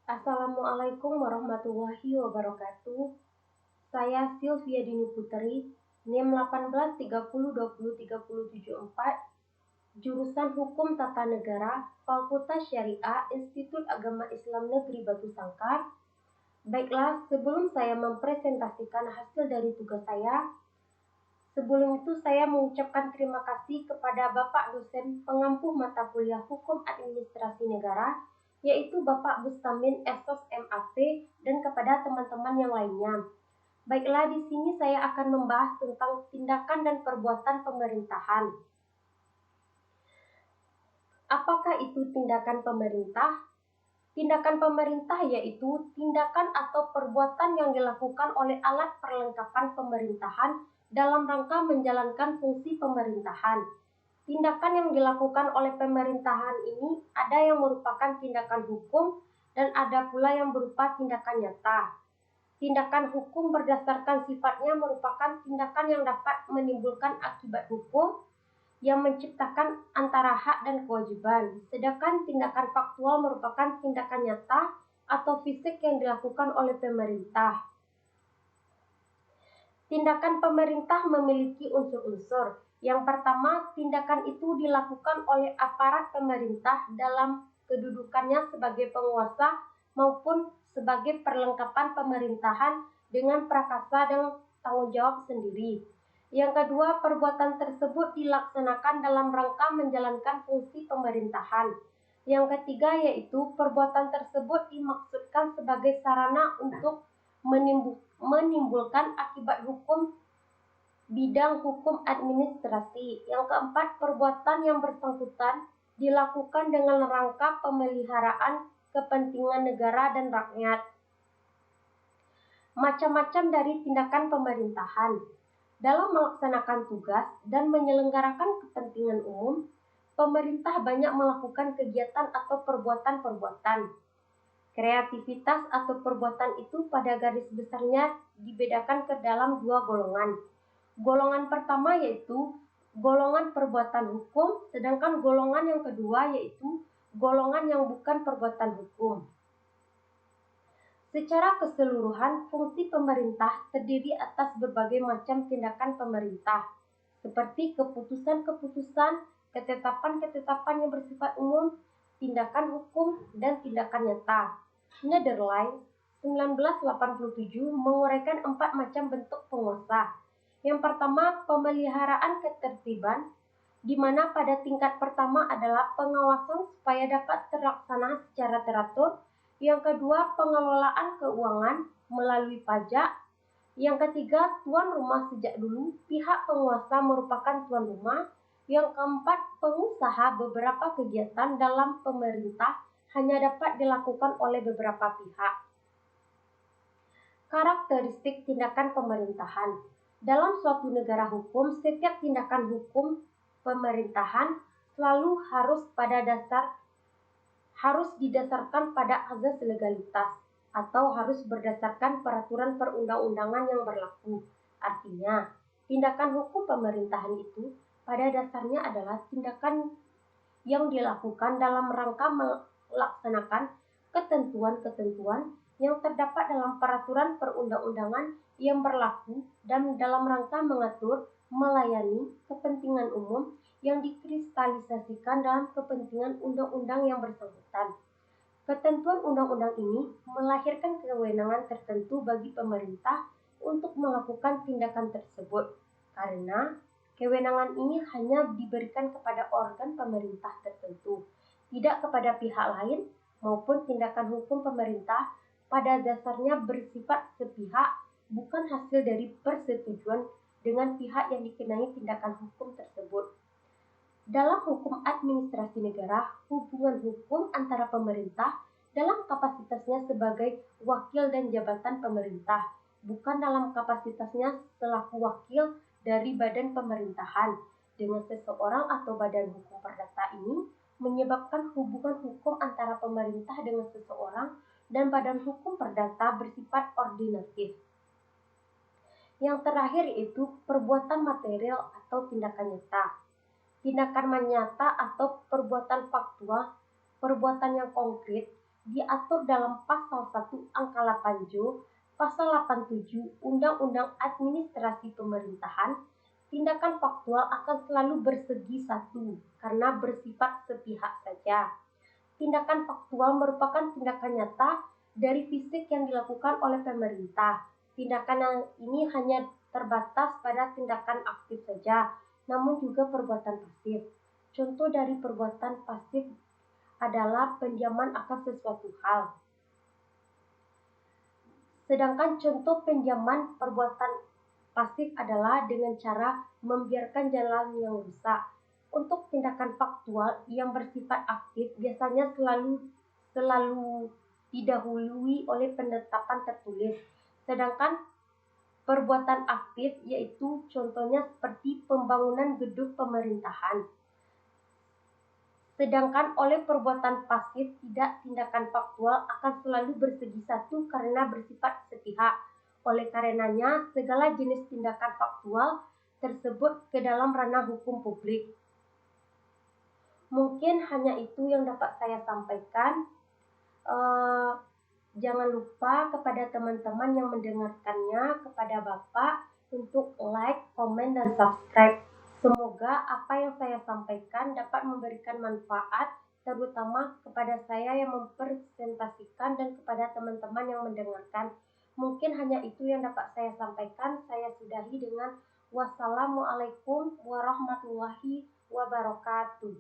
Assalamualaikum warahmatullahi wabarakatuh. Saya Sylvia Dini Putri, NIM 1830203074, jurusan Hukum Tata Negara, Fakultas Syariah, Institut Agama Islam Negeri Batu Sangkar. Baiklah, sebelum saya mempresentasikan hasil dari tugas saya, sebelum itu saya mengucapkan terima kasih kepada Bapak dosen pengampu mata kuliah Hukum Administrasi Negara, yaitu Bapak Bustamin Esos MAP, dan kepada teman-teman yang lainnya. Baiklah, di sini saya akan membahas tentang tindakan dan perbuatan pemerintahan. Apakah itu tindakan pemerintah? Tindakan pemerintah yaitu tindakan atau perbuatan yang dilakukan oleh alat perlengkapan pemerintahan dalam rangka menjalankan fungsi pemerintahan. Tindakan yang dilakukan oleh pemerintahan ini ada yang merupakan tindakan hukum dan ada pula yang berupa tindakan nyata. Tindakan hukum berdasarkan sifatnya merupakan tindakan yang dapat menimbulkan akibat hukum yang menciptakan antara hak dan kewajiban, sedangkan tindakan faktual merupakan tindakan nyata atau fisik yang dilakukan oleh pemerintah. Tindakan pemerintah memiliki unsur-unsur. Yang pertama, tindakan itu dilakukan oleh aparat pemerintah dalam kedudukannya sebagai penguasa maupun sebagai perlengkapan pemerintahan dengan prakasa dan tanggung jawab sendiri. Yang kedua, perbuatan tersebut dilaksanakan dalam rangka menjalankan fungsi pemerintahan. Yang ketiga, yaitu perbuatan tersebut dimaksudkan sebagai sarana untuk menimbulkan akibat hukum bidang hukum administrasi. Yang keempat, perbuatan yang bersangkutan dilakukan dengan rangka pemeliharaan kepentingan negara dan rakyat. Macam-macam dari tindakan pemerintahan. Dalam melaksanakan tugas dan menyelenggarakan kepentingan umum, pemerintah banyak melakukan kegiatan atau perbuatan-perbuatan. Kreativitas atau perbuatan itu pada garis besarnya dibedakan ke dalam dua golongan. Golongan pertama yaitu golongan perbuatan hukum, sedangkan golongan yang kedua yaitu golongan yang bukan perbuatan hukum. Secara keseluruhan, fungsi pemerintah terdiri atas berbagai macam tindakan pemerintah, seperti keputusan-keputusan, ketetapan-ketetapan yang bersifat umum, tindakan hukum, dan tindakan nyata. Netherlands 1987 menguraikan 4 macam bentuk penguasa. Yang pertama, pemeliharaan ketertiban, di mana pada tingkat pertama adalah pengawasan supaya dapat terlaksana secara teratur. Yang kedua, pengelolaan keuangan melalui pajak. Yang ketiga, tuan rumah sejak dulu, pihak penguasa merupakan tuan rumah. Yang keempat, pengusaha beberapa kegiatan dalam pemerintah hanya dapat dilakukan oleh beberapa pihak. Karakteristik tindakan pemerintahan. Dalam suatu negara hukum, setiap tindakan hukum pemerintahan selalu harus didasarkan pada azas legalitas atau harus berdasarkan peraturan perundang-undangan yang berlaku. Artinya, tindakan hukum pemerintahan itu pada dasarnya adalah tindakan yang dilakukan dalam rangka melaksanakan ketentuan-ketentuan yang terdapat dalam peraturan perundang-undangan yang berlaku dan dalam rangka mengatur, melayani kepentingan umum yang dikristalisasikan dalam kepentingan undang-undang yang bersangkutan. Ketentuan undang-undang ini melahirkan kewenangan tertentu bagi pemerintah untuk melakukan tindakan tersebut, karena kewenangan ini hanya diberikan kepada organ pemerintah tertentu, tidak kepada pihak lain, maupun tindakan hukum pemerintah pada dasarnya bersifat sepihak, bukan hasil dari persetujuan dengan pihak yang dikenai tindakan hukum tersebut. Dalam hukum administrasi negara, hubungan hukum antara pemerintah dalam kapasitasnya sebagai wakil dan jabatan pemerintah, bukan dalam kapasitasnya selaku wakil dari badan pemerintahan dengan seseorang atau badan hukum perdata ini menyebabkan hubungan hukum antara pemerintah dengan seseorang dan badan hukum perdata bersifat ordinatif. Yang terakhir yaitu perbuatan material atau tindakan nyata. Tindakan nyata atau perbuatan faktual, perbuatan yang konkret diatur dalam Pasal 1 Angka 8 Jo, Pasal 87 Undang-Undang Administrasi Pemerintahan, tindakan faktual akan selalu bersegi satu karena bersifat sepihak saja. Tindakan faktual merupakan tindakan nyata dari fisik yang dilakukan oleh pemerintah. Tindakan yang ini hanya terbatas pada tindakan aktif saja, namun juga perbuatan pasif. Contoh dari perbuatan pasif adalah pendiaman akan sesuatu hal. Sedangkan contoh pendiaman perbuatan pasif adalah dengan cara membiarkan jalan yang rusak. Untuk tindakan faktual yang bersifat aktif biasanya selalu didahului oleh penetapan tertulis. Sedangkan perbuatan aktif yaitu contohnya seperti pembangunan gedung pemerintahan. Sedangkan oleh perbuatan pasif tidak, tindakan faktual akan selalu bersegi satu karena bersifat sepihak. Oleh karenanya, segala jenis tindakan faktual tersebut ke dalam ranah hukum publik. Mungkin hanya itu yang dapat saya sampaikan. Jangan lupa kepada teman-teman yang mendengarkannya, kepada Bapak untuk like, komen, dan subscribe. Semoga apa yang saya sampaikan dapat memberikan manfaat, terutama kepada saya yang mempresentasikan dan kepada teman-teman yang mendengarkan. Mungkin hanya itu yang dapat saya sampaikan. Saya sudahi dengan wassalamualaikum warahmatullahi wabarakatuh.